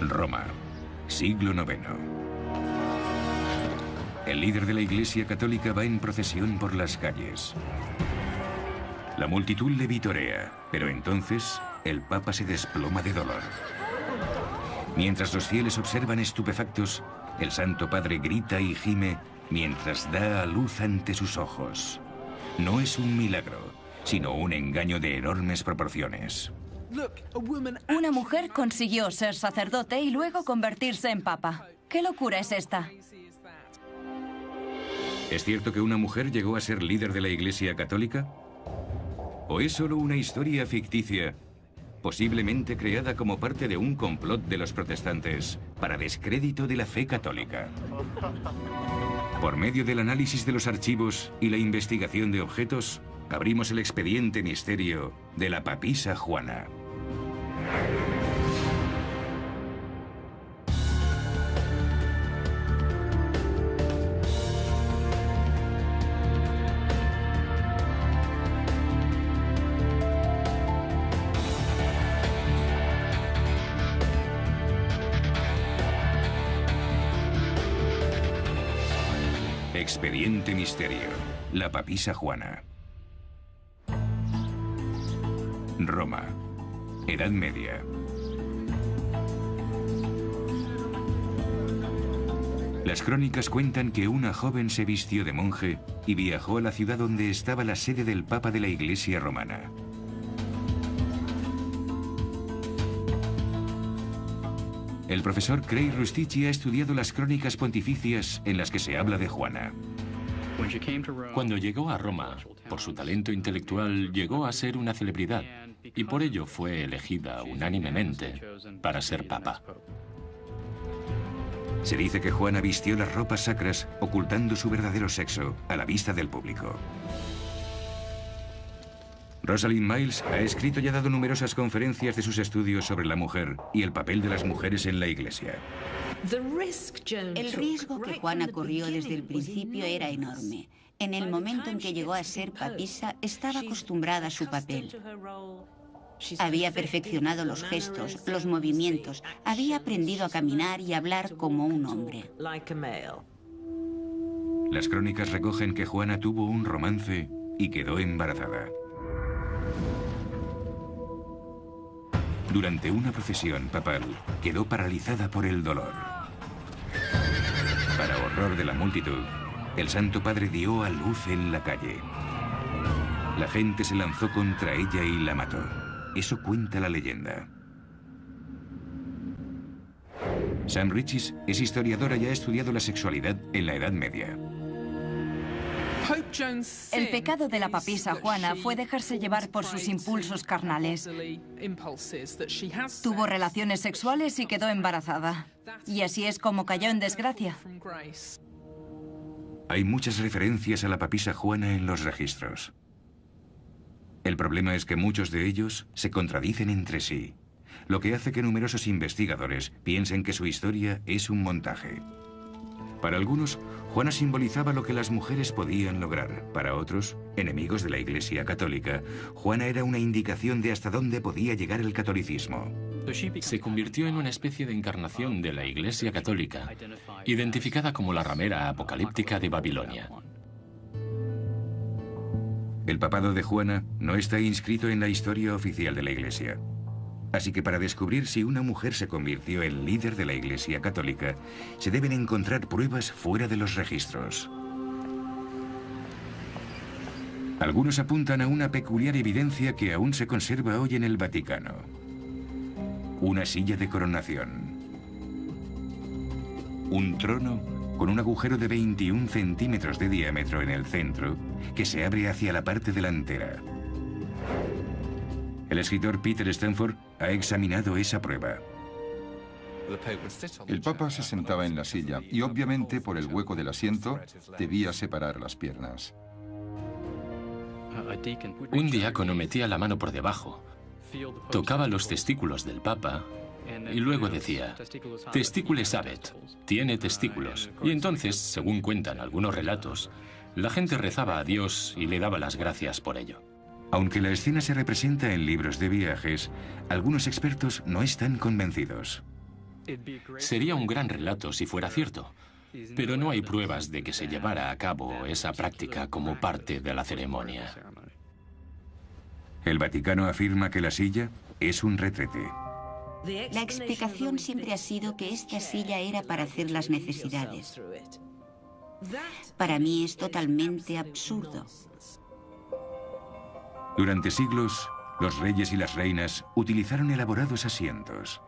Roma, siglo IX. El líder de la Iglesia Católica va en procesión por las calles. La multitud le vitorea, pero entonces el Papa se desploma de dolor. Mientras los fieles observan estupefactos, el Santo Padre grita y gime mientras da a luz ante sus ojos. No es un milagro, sino un engaño de enormes proporciones. Una mujer consiguió ser sacerdote y luego convertirse en papa. ¿Qué locura es esta? ¿Es cierto que una mujer llegó a ser líder de la Iglesia Católica? ¿O es solo una historia ficticia, posiblemente creada como parte de un complot de los protestantes para descrédito de la fe católica? Por medio del análisis de los archivos y la investigación de objetos, abrimos el expediente misterio de la papisa Juana. Expediente misterio, la papisa Juana. Roma, Edad Media. Las crónicas cuentan que una joven se vistió de monje y viajó a la ciudad donde estaba la sede del Papa de la Iglesia romana. El profesor Craig Rustici ha estudiado las crónicas pontificias en las que se habla de Juana. Cuando llegó a Roma, por su talento intelectual, llegó a ser una celebridad y por ello fue elegida unánimemente para ser papa. Se dice que Juana vistió las ropas sacras ocultando su verdadero sexo a la vista del público. Rosalind Miles ha escrito y ha dado numerosas conferencias de sus estudios sobre la mujer y el papel de las mujeres en la Iglesia. El riesgo que Juana corrió desde el principio era enorme. En el momento en que llegó a ser papisa, estaba acostumbrada a su papel. Había perfeccionado los gestos, los movimientos, había aprendido a caminar y hablar como un hombre. Las crónicas recogen que Juana tuvo un romance y quedó embarazada. Durante una procesión papal, quedó paralizada por el dolor. Para horror de la multitud, el Santo Padre dio a luz en la calle. La gente se lanzó contra ella y la mató. Eso cuenta la leyenda. Sam Riches es historiadora y ha estudiado la sexualidad en la Edad Media. El pecado de la papisa Juana fue dejarse llevar por sus impulsos carnales. Tuvo relaciones sexuales y quedó embarazada. Y así es como cayó en desgracia. Hay muchas referencias a la papisa Juana en los registros. El problema es que muchos de ellos se contradicen entre sí, lo que hace que numerosos investigadores piensen que su historia es un montaje. Para algunos, Juana simbolizaba lo que las mujeres podían lograr. Para otros, enemigos de la Iglesia Católica, Juana era una indicación de hasta dónde podía llegar el catolicismo. Se convirtió en una especie de encarnación de la Iglesia Católica, identificada como la ramera apocalíptica de Babilonia. El papado de Juana no está inscrito en la historia oficial de la Iglesia. Así que para descubrir si una mujer se convirtió en líder de la Iglesia Católica, se deben encontrar pruebas fuera de los registros. Algunos apuntan a una peculiar evidencia que aún se conserva hoy en el Vaticano. Una silla de coronación. Un trono con un agujero de 21 centímetros de diámetro en el centro que se abre hacia la parte delantera. El escritor Peter Stanford ha examinado esa prueba. El Papa se sentaba en la silla y obviamente por el hueco del asiento debía separar las piernas. Un diácono metía la mano por debajo, tocaba los testículos del Papa y luego decía: testícule sabet, tiene testículos. Y entonces, según cuentan algunos relatos, la gente rezaba a Dios y le daba las gracias por ello. Aunque la escena se representa en libros de viajes, algunos expertos no están convencidos. Sería un gran relato si fuera cierto, pero no hay pruebas de que se llevara a cabo esa práctica como parte de la ceremonia. El Vaticano afirma que la silla es un retrete. La explicación siempre ha sido que esta silla era para hacer las necesidades. Para mí es totalmente absurdo. Durante siglos, los reyes y las reinas utilizaron elaborados asientos.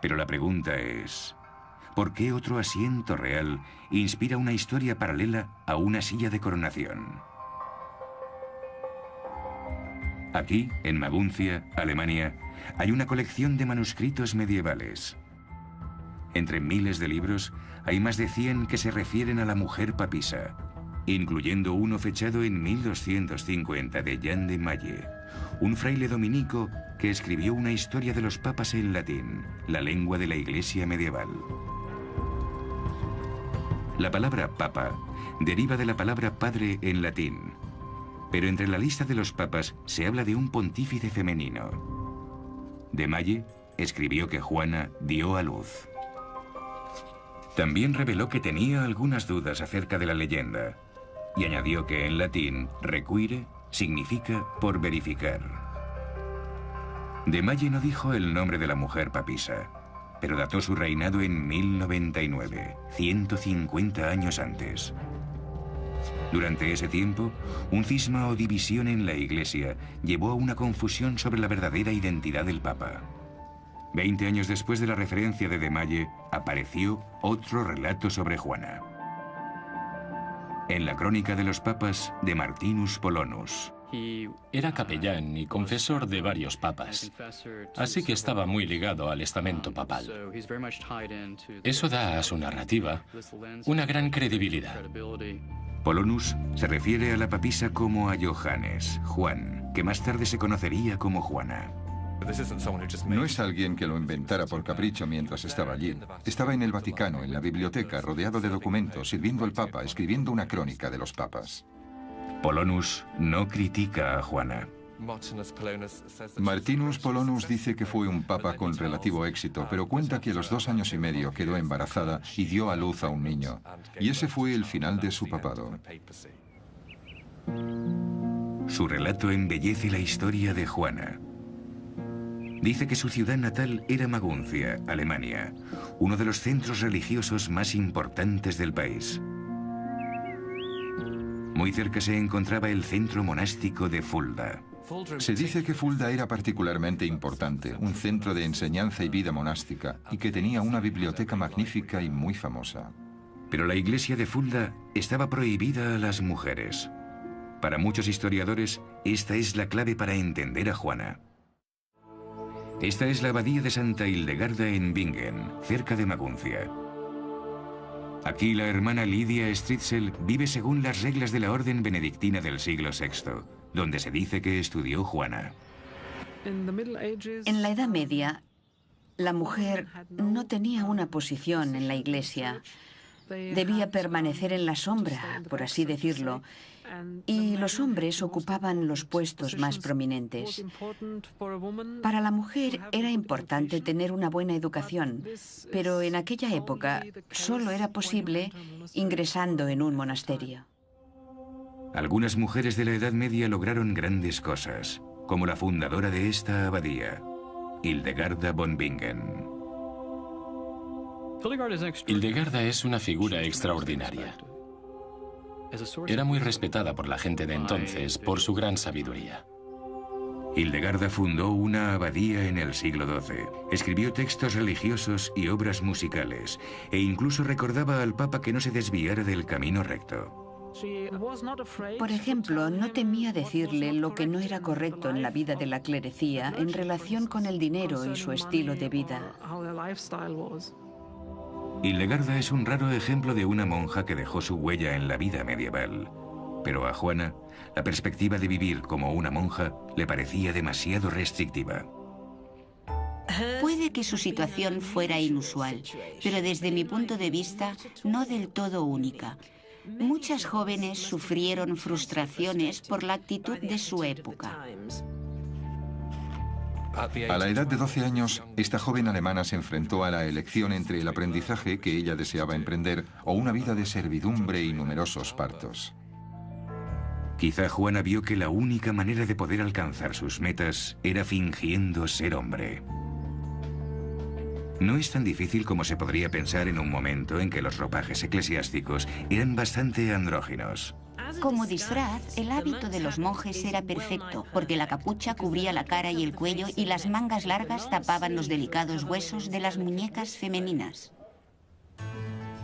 Pero la pregunta es, ¿por qué otro asiento real inspira una historia paralela a una silla de coronación? Aquí, en Maguncia, Alemania, hay una colección de manuscritos medievales. Entre miles de libros, hay más de 100 que se refieren a la mujer papisa, incluyendo uno fechado en 1250 de Jan de Malle, un fraile dominico que escribió una historia de los papas en latín, la lengua de la Iglesia medieval. La palabra papa deriva de la palabra padre en latín, pero entre la lista de los papas se habla de un pontífice femenino. De Malle escribió que Juana dio a luz. También reveló que tenía algunas dudas acerca de la leyenda y añadió que en latín require significa por verificar. De Malle no dijo el nombre de la mujer papisa, pero dató su reinado en 1099, 150 años antes. Durante ese tiempo, un cisma o división en la Iglesia llevó a una confusión sobre la verdadera identidad del Papa. 20 años después de la referencia de Malle, apareció otro relato sobre Juana. En la Crónica de los Papas de Martinus Polonus. Era capellán y confesor de varios papas, así que estaba muy ligado al estamento papal. Eso da a su narrativa una gran credibilidad. Polonus se refiere a la papisa como a Johannes, Juan, que más tarde se conocería como Juana. No es alguien que lo inventara por capricho mientras estaba allí. Estaba en el Vaticano, en la biblioteca, rodeado de documentos, sirviendo al Papa, escribiendo una crónica de los papas. Polonus no critica a Juana. Martinus Polonus dice que fue un papa con relativo éxito, pero cuenta que a los 2 años y medio quedó embarazada y dio a luz a un niño. Y ese fue el final de su papado. Su relato embellece la historia de Juana. Dice que su ciudad natal era Maguncia, Alemania, uno de los centros religiosos más importantes del país. Muy cerca se encontraba el centro monástico de Fulda. Se dice que Fulda era particularmente importante, un centro de enseñanza y vida monástica, y que tenía una biblioteca magnífica y muy famosa. Pero la iglesia de Fulda estaba prohibida a las mujeres. Para muchos historiadores, esta es la clave para entender a Juana. Esta es la abadía de Santa Hildegarda en Bingen, cerca de Maguncia. Aquí la hermana Lidia Stritzel vive según las reglas de la orden benedictina del siglo VI, donde se dice que estudió Juana. En la Edad Media, la mujer no tenía una posición en la iglesia. Debía permanecer en la sombra, por así decirlo, y los hombres ocupaban los puestos más prominentes. Para la mujer era importante tener una buena educación, pero en aquella época solo era posible ingresando en un monasterio. Algunas mujeres de la Edad Media lograron grandes cosas, como la fundadora de esta abadía, Hildegarda von Bingen. Hildegarda es una figura extraordinaria. Era muy respetada por la gente de entonces por su gran sabiduría. Hildegarda fundó una abadía en el siglo XII, escribió textos religiosos y obras musicales, e incluso recordaba al Papa que no se desviara del camino recto. Por ejemplo, no temía decirle lo que no era correcto en la vida de la clerecía en relación con el dinero y su estilo de vida. Hildegarda es un raro ejemplo de una monja que dejó su huella en la vida medieval. Pero a Juana, la perspectiva de vivir como una monja le parecía demasiado restrictiva. Puede que su situación fuera inusual, pero desde mi punto de vista, no del todo única. Muchas jóvenes sufrieron frustraciones por la actitud de su época. A la edad de 12 años, esta joven alemana se enfrentó a la elección entre el aprendizaje que ella deseaba emprender o una vida de servidumbre y numerosos partos. Quizá Juana vio que la única manera de poder alcanzar sus metas era fingiendo ser hombre. No es tan difícil como se podría pensar en un momento en que los ropajes eclesiásticos eran bastante andróginos. Como disfraz, el hábito de los monjes era perfecto, porque la capucha cubría la cara y el cuello y las mangas largas tapaban los delicados huesos de las muñecas femeninas.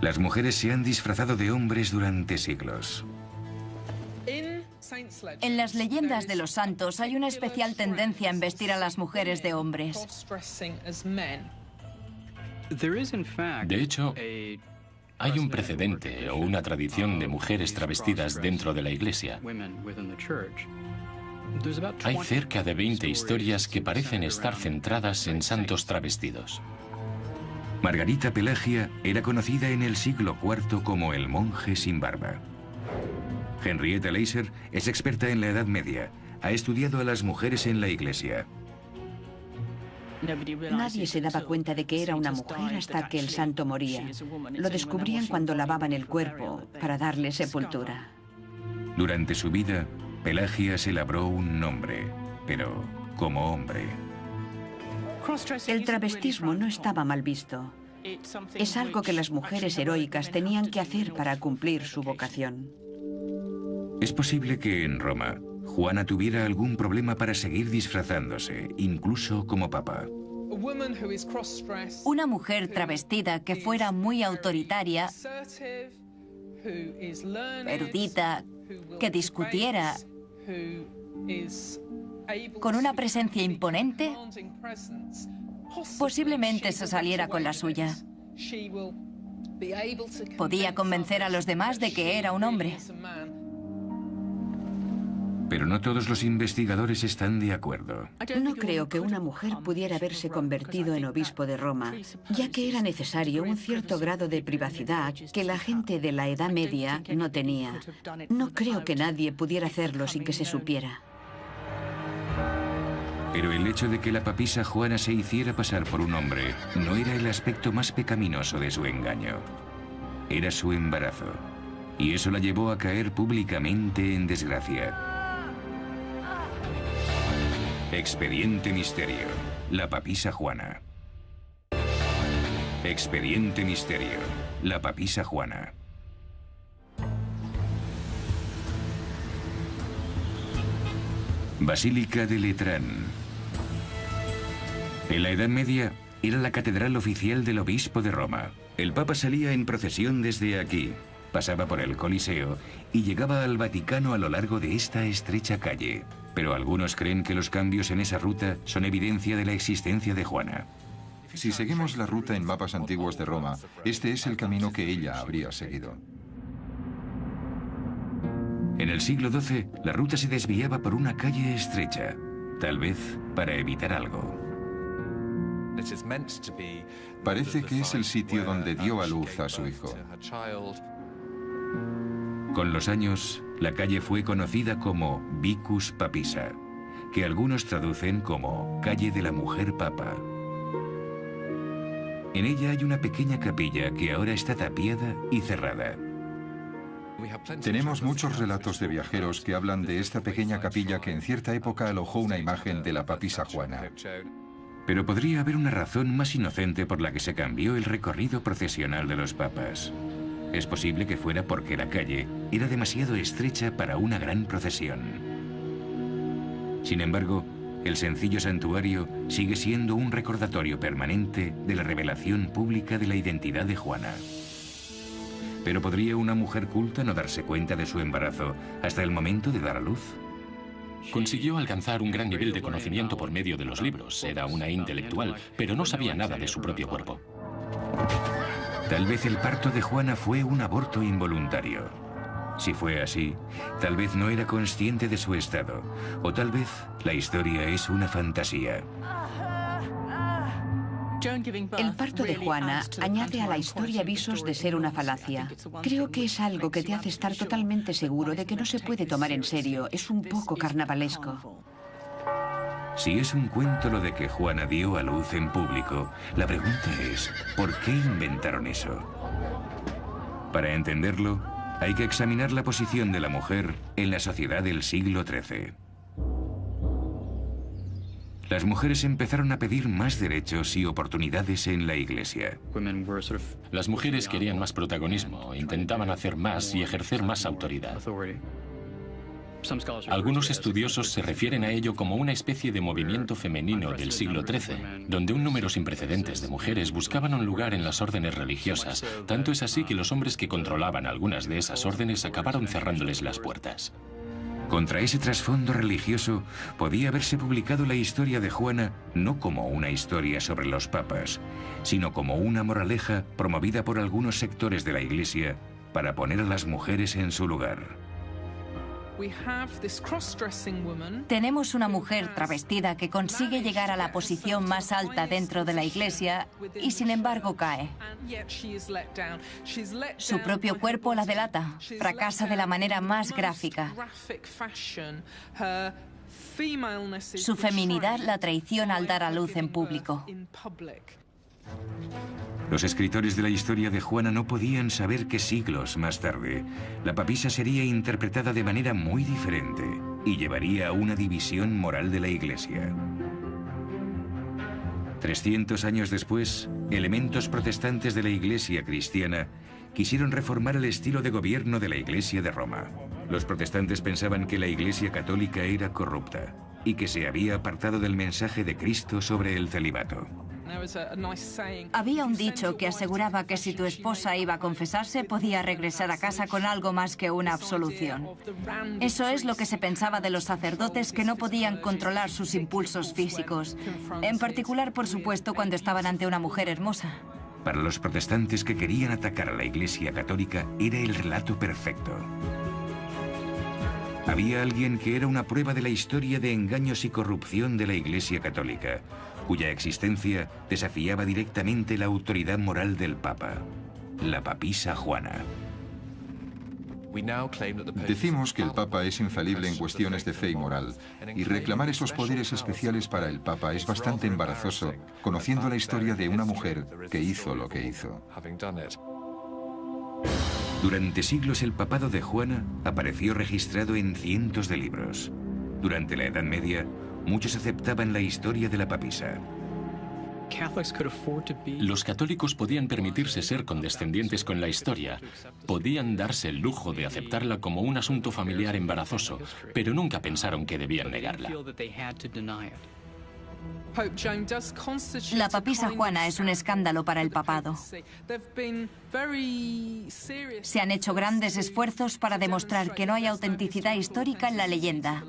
Las mujeres se han disfrazado de hombres durante siglos. En las leyendas de los santos hay una especial tendencia en vestir a las mujeres de hombres. De hecho, hay un precedente o una tradición de mujeres travestidas dentro de la Iglesia. Hay cerca de 20 historias que parecen estar centradas en santos travestidos. Margarita Pelagia era conocida en el siglo IV como el monje sin barba. Henrietta Leyser es experta en la Edad Media. Ha estudiado a las mujeres en la Iglesia. Nadie se daba cuenta de que era una mujer hasta que el santo moría. Lo descubrían cuando lavaban el cuerpo para darle sepultura. Durante su vida, Pelagia se labró un nombre, pero como hombre. El travestismo no estaba mal visto. Es algo que las mujeres heroicas tenían que hacer para cumplir su vocación. Es posible que en Roma, Juana tuviera algún problema para seguir disfrazándose, incluso como papa. Una mujer travestida que fuera muy autoritaria, erudita, que discutiera, con una presencia imponente, posiblemente se saliera con la suya. Podía convencer a los demás de que era un hombre. Pero no todos los investigadores están de acuerdo. No creo que una mujer pudiera haberse convertido en obispo de Roma, ya que era necesario un cierto grado de privacidad que la gente de la Edad Media no tenía. No creo que nadie pudiera hacerlo sin que se supiera. Pero el hecho de que la papisa Juana se hiciera pasar por un hombre no era el aspecto más pecaminoso de su engaño. Era su embarazo. Y eso la llevó a caer públicamente en desgracia. Expediente Misterio. La papisa Juana. Expediente Misterio. La papisa Juana. Basílica de Letrán. En la Edad Media era la catedral oficial del obispo de Roma. El papa salía en procesión desde aquí, pasaba por el Coliseo y llegaba al Vaticano a lo largo de esta estrecha calle. Pero algunos creen que los cambios en esa ruta son evidencia de la existencia de Juana. Si seguimos la ruta en mapas antiguos de Roma, este es el camino que ella habría seguido. En el siglo XII, la ruta se desviaba por una calle estrecha, tal vez para evitar algo. Parece que es el sitio donde dio a luz a su hijo. Con los años, la calle fue conocida como Vicus Papisa, que algunos traducen como Calle de la Mujer Papa. En ella hay una pequeña capilla que ahora está tapiada y cerrada. Tenemos muchos relatos de viajeros que hablan de esta pequeña capilla que en cierta época alojó una imagen de la papisa Juana. Pero podría haber una razón más inocente por la que se cambió el recorrido procesional de los papas. Es posible que fuera porque la calle era demasiado estrecha para una gran procesión. Sin embargo, el sencillo santuario sigue siendo un recordatorio permanente de la revelación pública de la identidad de Juana. ¿Pero podría una mujer culta no darse cuenta de su embarazo hasta el momento de dar a luz? Consiguió alcanzar un gran nivel de conocimiento por medio de los libros. Era una intelectual, pero no sabía nada de su propio cuerpo. Tal vez el parto de Juana fue un aborto involuntario. Si fue así, tal vez no era consciente de su estado, o tal vez la historia es una fantasía. El parto de Juana añade a la historia visos de ser una falacia. Creo que es algo que te hace estar totalmente seguro de que no se puede tomar en serio. Es un poco carnavalesco. Si es un cuento lo de que Juana dio a luz en público, la pregunta es, ¿por qué inventaron eso? Para entenderlo, hay que examinar la posición de la mujer en la sociedad del siglo XIII. Las mujeres empezaron a pedir más derechos y oportunidades en la Iglesia. Las mujeres querían más protagonismo, intentaban hacer más y ejercer más autoridad. Algunos estudiosos se refieren a ello como una especie de movimiento femenino del siglo XIII, donde un número sin precedentes de mujeres buscaban un lugar en las órdenes religiosas. Tanto es así que los hombres que controlaban algunas de esas órdenes acabaron cerrándoles las puertas. Contra ese trasfondo religioso, podía haberse publicado la historia de Juana no como una historia sobre los papas, sino como una moraleja promovida por algunos sectores de la Iglesia para poner a las mujeres en su lugar. Tenemos una mujer travestida que consigue llegar a la posición más alta dentro de la Iglesia y sin embargo cae. Su propio cuerpo la delata, fracasa de la manera más gráfica. Su feminidad la traiciona al dar a luz en público. Los escritores de la historia de Juana no podían saber que siglos más tarde, la papisa sería interpretada de manera muy diferente y llevaría a una división moral de la Iglesia. 300 años después, elementos protestantes de la Iglesia cristiana quisieron reformar el estilo de gobierno de la Iglesia de Roma. Los protestantes pensaban que la Iglesia católica era corrupta y que se había apartado del mensaje de Cristo sobre el celibato. Había un dicho que aseguraba que si tu esposa iba a confesarse, podía regresar a casa con algo más que una absolución. Eso es lo que se pensaba de los sacerdotes, que no podían controlar sus impulsos físicos. En particular, por supuesto, cuando estaban ante una mujer hermosa. Para los protestantes que querían atacar a la Iglesia católica, era el relato perfecto. Había alguien que era una prueba de la historia de engaños y corrupción de la Iglesia católica, cuya existencia desafiaba directamente la autoridad moral del Papa, la papisa Juana. Decimos que el Papa es infalible en cuestiones de fe y moral, y reclamar esos poderes especiales para el Papa es bastante embarazoso, conociendo la historia de una mujer que hizo lo que hizo. Durante siglos el papado de Juana apareció registrado en cientos de libros. Durante la Edad Media, muchos aceptaban la historia de la papisa. Los católicos podían permitirse ser condescendientes con la historia, podían darse el lujo de aceptarla como un asunto familiar embarazoso, pero nunca pensaron que debían negarla. La papisa Juana es un escándalo para el papado. Se han hecho grandes esfuerzos para demostrar que no hay autenticidad histórica en la leyenda.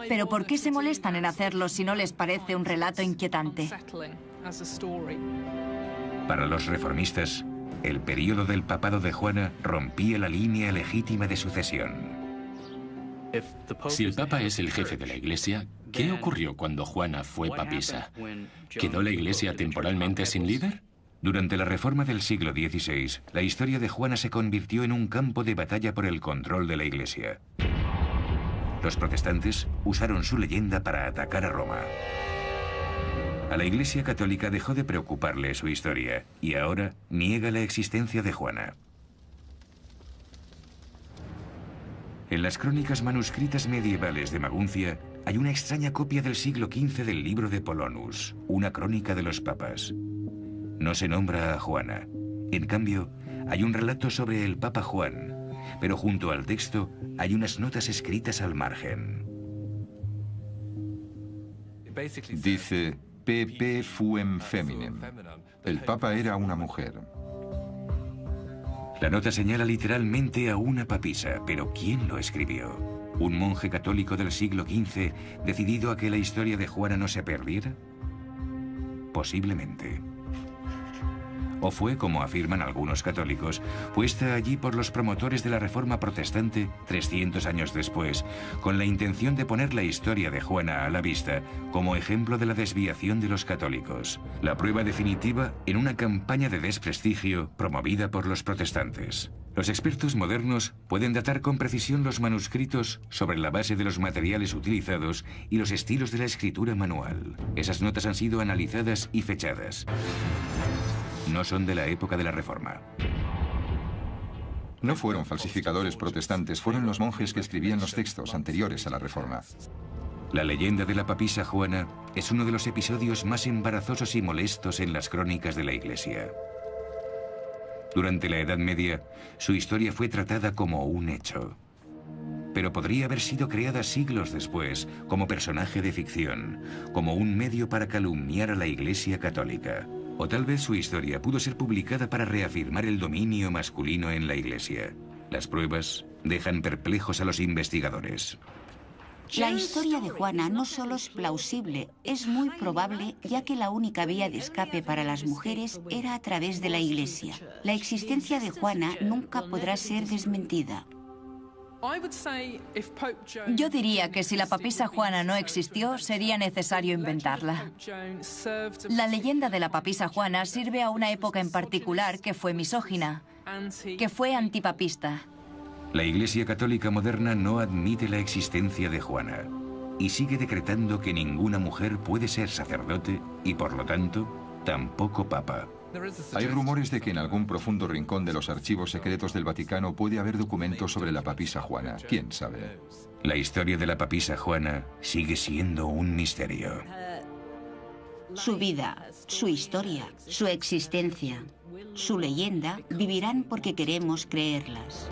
Pero ¿por qué se molestan en hacerlo si no les parece un relato inquietante? Para los reformistas, el período del papado de Juana rompía la línea legítima de sucesión. Si el Papa es el jefe de la Iglesia, ¿qué ocurrió cuando Juana fue papisa? ¿Quedó la Iglesia temporalmente sin líder? Durante la reforma del siglo XVI, la historia de Juana se convirtió en un campo de batalla por el control de la Iglesia. Los protestantes usaron su leyenda para atacar a Roma. A la Iglesia católica dejó de preocuparle su historia y ahora niega la existencia de Juana. En las crónicas manuscritas medievales de Maguncia hay una extraña copia del siglo XV del libro de Polonus, una crónica de los papas. No se nombra a Juana. En cambio, hay un relato sobre el Papa Juan, pero junto al texto hay unas notas escritas al margen. Dice, PP fuem feminem. El Papa era una mujer. La nota señala literalmente a una papisa, pero ¿quién lo escribió? ¿Un monje católico del siglo XV decidido a que la historia de Juana no se perdiera? Posiblemente. O fue, como afirman algunos católicos, puesta allí por los promotores de la Reforma Protestante 300 años después, con la intención de poner la historia de Juana a la vista como ejemplo de la desviación de los católicos, la prueba definitiva en una campaña de desprestigio promovida por los protestantes. Los expertos modernos pueden datar con precisión los manuscritos sobre la base de los materiales utilizados y los estilos de la escritura manual. Esas notas han sido analizadas y fechadas. No son de la época de la Reforma. No fueron falsificadores protestantes, fueron los monjes que escribían los textos anteriores a la Reforma. La leyenda de la papisa Juana es uno de los episodios más embarazosos y molestos en las crónicas de la Iglesia. Durante la Edad Media, su historia fue tratada como un hecho. Pero podría haber sido creada siglos después como personaje de ficción, como un medio para calumniar a la Iglesia católica. O tal vez su historia pudo ser publicada para reafirmar el dominio masculino en la Iglesia. Las pruebas dejan perplejos a los investigadores. La historia de Juana no solo es plausible, es muy probable, ya que la única vía de escape para las mujeres era a través de la Iglesia. La existencia de Juana nunca podrá ser desmentida. Yo diría que si la papisa Juana no existió, sería necesario inventarla. La leyenda de la papisa Juana sirve a una época en particular que fue misógina, que fue antipapista. La Iglesia Católica moderna no admite la existencia de Juana y sigue decretando que ninguna mujer puede ser sacerdote y, por lo tanto, tampoco papa. Hay rumores de que en algún profundo rincón de los archivos secretos del Vaticano puede haber documentos sobre la papisa Juana. ¿Quién sabe? La historia de la papisa Juana sigue siendo un misterio. Su vida, su historia, su existencia, su leyenda vivirán porque queremos creerlas.